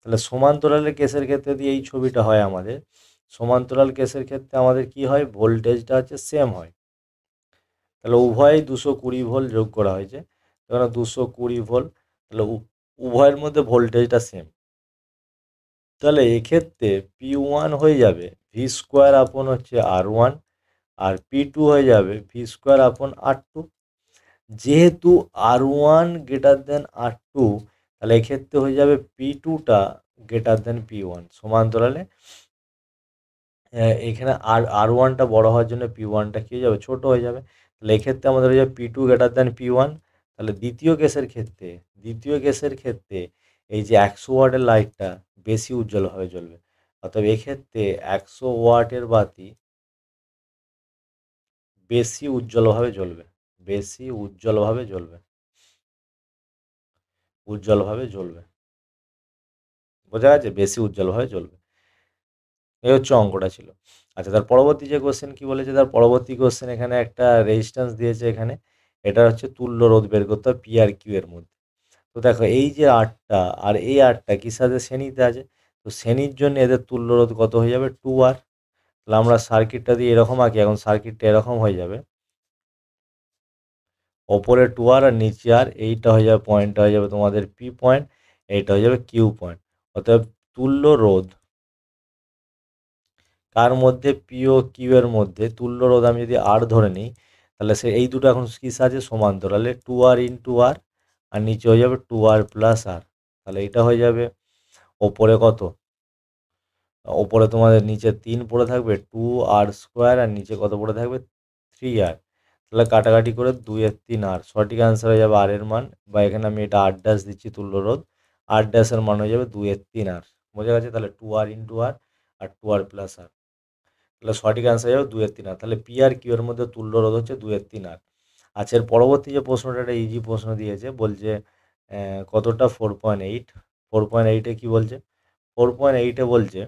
তাহলে সমান্তরালের কেসের ক্ষেত্রে দিয়ে এই ছবিটা হয় আমাদের। সমান্তরাল কেসের ক্ষেত্রে আমাদের কি হয়? ভোল্টেজটা হচ্ছে সেম হয়। তাহলে উভয়ই 220 ভোল্ট যোগ করা হয়েছে, তখন 220 ভোল্ট। তাহলে উভয়ের মধ্যে ভোল্টেজটা সেম। তাহলে এক্ষেত্রে P1 হয়ে যাবে ভি স্কোয়ার আপন হচ্ছে R1, আর P2 হয়ে যাবে ভি স্কোয়ার আপন R2। যেহেতু R1 গ্রেটার দেন R2, তাহলে এক্ষেত্রে হয়ে যাবে P2টা গ্রেটার দেন P1। সমান্তরালে এখানে আর ওয়ানটা বড় হওয়ার জন্য P1টা কী হয়ে যাবে, ছোট হয়ে যাবে। তাহলে এক্ষেত্রে আমাদের হয়ে যাবে P2 গ্রেটার দেন P1। তাহলে দ্বিতীয় কেসের ক্ষেত্রে এই যে 100 ওয়াটের লাইটটা বেশি উজ্জ্বলভাবে জ্বলবে। অর্থাৎ এক্ষেত্রে 100 ওয়াটের বাতি বেশি উজ্জ্বলভাবে জ্বলবে, বেশি উজ্জ্বলভাবে জ্বলবে, উজ্জ্বলভাবে জ্বলবে। বোঝা গেছে? বেশি উজ্জ্বলভাবে জ্বলবে। এই হচ্ছে অঙ্কটা ছিল। আচ্ছা, তার পরবর্তী যে কোশ্চেন কি বলেছে, তার পরবর্তী কোশ্চেন এখানে একটা রেজিস্ট্যান্স দিয়েছে। এখানে এটা হচ্ছে তুল্য রোধ বের করতে হবে পি আর কিউ এর মধ্যে। তো দেখো এই যে আটটা আর এই আটটা কি সাথে শ্রেণীতে আছে, তো শ্রেণীর জন্য এদের তুল্য রোধ কত হয়ে যাবে, 2R। তাহলে আমরা সার্কিটটা দিয়ে এরকম আঁকি, এখন সার্কিটটা এরকম হয়ে যাবে, ওপরে 2R আর নিচে আর, এইটা হয়ে যাবে পয়েন্টটা হয়ে যাবে তোমাদের পি পয়েন্ট, এইটা হয়ে যাবে কিউ পয়েন্ট। অর্থাৎ তুল্য রোধ কার মধ্যে, পি ও কিউ এর মধ্যে তুল্য রোধ আমি যদি আর ধরে নিই, তাহলে সে এই দুটো এখন কী আছে, সমান্তরালে 2R ইন্টু আর, আর নিচে হয়ে যাবে 2R প্লাস আর। তাহলে এটা হয়ে যাবে ওপরে কত, ওপরে তোমাদের নিচে 3 পড়ে থাকবে 2R স্কোয়ার, আর নিচে কত পড়ে থাকবে 3R। তাহলে কাটাকাটি করে 2 এর 3R, সঠিক অ্যান্সার হয়ে যাবে আর এর মান, বা এখানে আমি এটা আর ড্যাশ দিচ্ছি তুল্য রোধ, আর ড্যাশের মান হয়ে যাবে 2 এর 3R। বোঝা গেছে? তাহলে 2R ইন্টু আর, আর 2R প্লাস আর। তাহলে সঠিক অ্যান্সার হয়ে যাবে 2 এর 3R। তাহলে পি আর কিউ এর মধ্যে তুল্য রোধ হচ্ছে 2 এর 3R। আচ্ছা, এর পরবর্তী যে প্রশ্নটা, একটা ইজি প্রশ্ন দিয়েছে, বলছে কতটা 4.8, 4.8-এ কী বলছে, 4.8-এ বলছে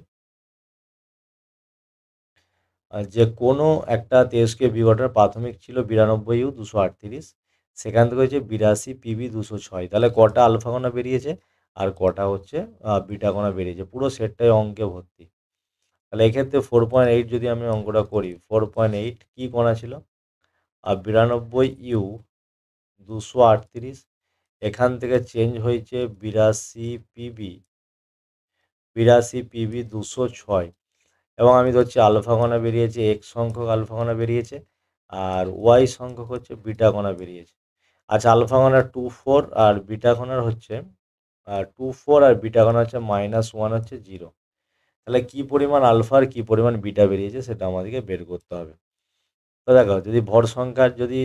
যে কোনো একটা তেজস্ক্রিয় বিঘটনের প্রাথমিক ছিল 92U 238, সেখান থেকে হচ্ছে 82 পিবি 206। তাহলে কটা আলফা কণা বেরিয়েছে আর কটা হচ্ছে বিটা কণা বেরিয়েছে, পুরো সেটটাই অঙ্কে ভর্তি। তাহলে এক্ষেত্রে 4.8 যদি আমি অঙ্কটা করি, 4.8 কী কণা ছিল, আর 92U 238, এখান থেকে চেঞ্জ হয়েছে 82 পিবি 206, এবং আমি ধরছি আলফা কণা বেরিয়েছে, এক্স সংখ্যক আলফা কণা বেরিয়েছে, আর ওয়াই সংখ্যক হচ্ছে বিটা কণা বেরিয়েছে। আচ্ছা, আলফা কণার 24 আর বিটা কণার হচ্ছে 24 আর বিটা কণা হচ্ছে -1 হচ্ছে 0। তাহলে কী পরিমাণ আলফা আর কী পরিমাণ বিটা বেরিয়েছে সেটা আমাদেরকে বের করতে হবে। তো দেখো, যদি ভর সংখ্যার যদি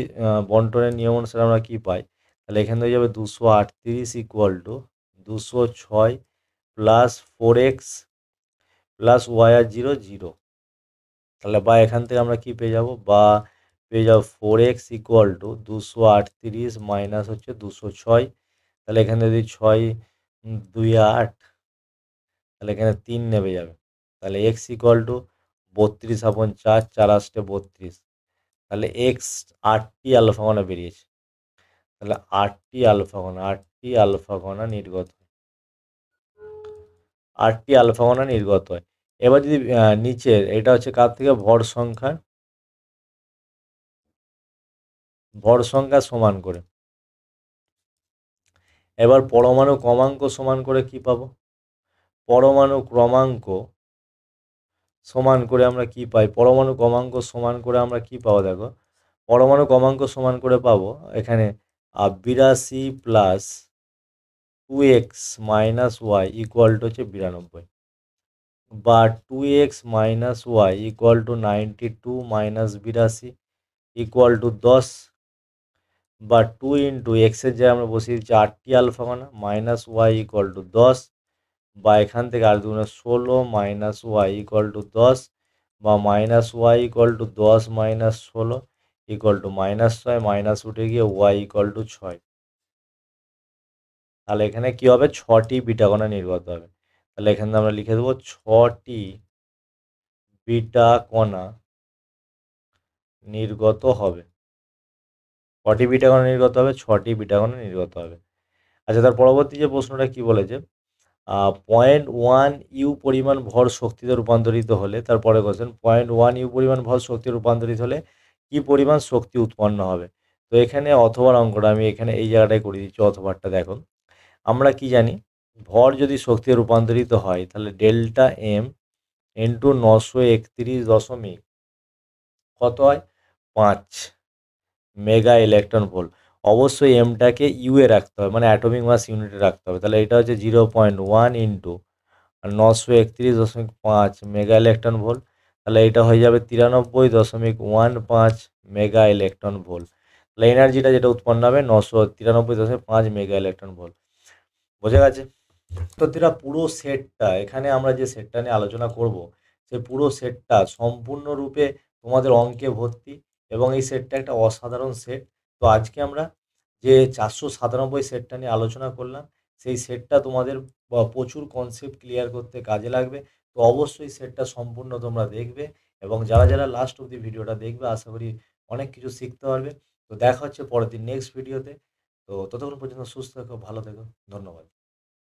বন্টনের নিয়ম অনুসারে আমরা কী পাই, তাহলে এখানে হয়ে যাবে 238 equal to 206 plus 4x plus y আর 0। তাহলে বা এখান থেকে আমরা কি পেয়ে যাব, বা পেয়ে যাব 4x ইকুয়াল টু 238 মাইনাস হচ্ছে 206। তাহলে এখানে যদি 6 2 8, তাহলে এখানে 3 নেমে যাবে। তাহলে x ইকুয়াল টু 32/4, 4 8 32। তাহলে এক্স 8টি আলফা কণা বেরিয়েছে। তাহলে 8টি আলফা কণা নির্গত হয়, 8টি আলফা কণা নির্গত হয়। এবার যদি নিচের এটা হচ্ছে কার থেকে, ভর সংখ্যা সমান করে, এবার পরমাণু ক্রমাঙ্ক সমান করে কি পাবো, পরমাণু ক্রমাঙ্ক সমান করে আমরা কি পাই, পরমাণু ক্রমাঙ্ক সমান করে আমরা কি পাবো, দেখো পরমাণু ক্রমাঙ্ক সমান করে পাবো এখানে 82 plus 2x minus Y equal to হচ্ছে 92, বা 2x minus Y equal to 92 minus 82 equal to 10, বা 2 ইন্টু এক্সের জায়গায় আমরা বসিয়ে দিচ্ছি 8টি আলফা কণা মাইনাস ওয়াই ইকুয়াল টু 10, বা এখান থেকে আর দুগুণে 16 মাইনাস ওয়াই ইকুয়াল টু 10, বা মাইনাস ওয়াই ইকুয়াল টু 10 মাইনাস 16 ইকুয়াল টু -6, মাইনাস উঠে গিয়ে ওয়াই ইকুয়াল টু 6। তাহলে এখানে কী হবে, 6টি বিটা কণা নির্গত হবে। তাহলে এখানে আমরা লিখে দেবো 6টি বিটা কণা নির্গত হবে। কটি বিটা কণা নির্গত হবে, 6টি বিটা কণা নির্গত হবে। আচ্ছা, তার পরবর্তী যে প্রশ্নটা কি বলেছে, 0.1 ইউ পরিমাণ ভর শক্তিতে রূপান্তরিত হলে, তারপরে কোশ্চেন 0.1 ইউ পরিমাণ ভর শক্তি রূপান্তরিত হলে কি পরিমাণ শক্তি উৎপন্ন হবে। তো এখানে অথবার অঙ্কটা আমি এখানে এই জায়গাটায় করে দিচ্ছি, অথবারটা দেখো। আমরা কি জানি ভর যদি শক্তিতে রূপান্তরিত হয় তাহলে ডেল্টা এম ইন্টু 931 কত হয় 5 মেগা ইলেকট্রন ভোল্ট। অবশ্যই এমটাকে ইউ এ রাখতে হবে, মানে অ্যাটমিক মাস ইউনিটে রাখতে হবে। তাহলে এটা হচ্ছে 0.1 ইন্টু 931.5 মেগা ইলেকট্রন ভোল্ট। তাহলে এটা হয়ে যাবে 93.15 মেগা ইলেকট্রন ভোল্ট। তাহলে এনার্জিটা যেটা উৎপন্ন হবে 993.5 মেগা ইলেকট্রন ভোল্ট। বোঝা গেছে? তো যেটা পুরো সেটটা, এখানে আমরা যে সেটটা নিয়ে আলোচনা করব, সেই পুরো সেটটা সম্পূর্ণরূপে তোমাদের অঙ্কে ভর্তি, এবং এই সেটটা একটা অসাধারণ সেট। তো আজকে আমরা যে 497 সেটটা নিয়ে আলোচনা করলাম, সেই সেটটা তোমাদের প্রচুর কনসেপ্ট ক্লিয়ার করতে কাজে লাগবে। তো অবশ্যই সেটটা সম্পূর্ণ তোমরা দেখবে, এবং যারা যারা লাস্ট অবধি ভিডিওটা দেখবে আশা করি অনেক কিছু শিখতে পারবে। তো দেখা হচ্ছে পরের দিন নেক্সট ভিডিওতে। তো ততক্ষণ পর্যন্ত সুস্থ থেকো, ভালো থেকো, ধন্যবাদ।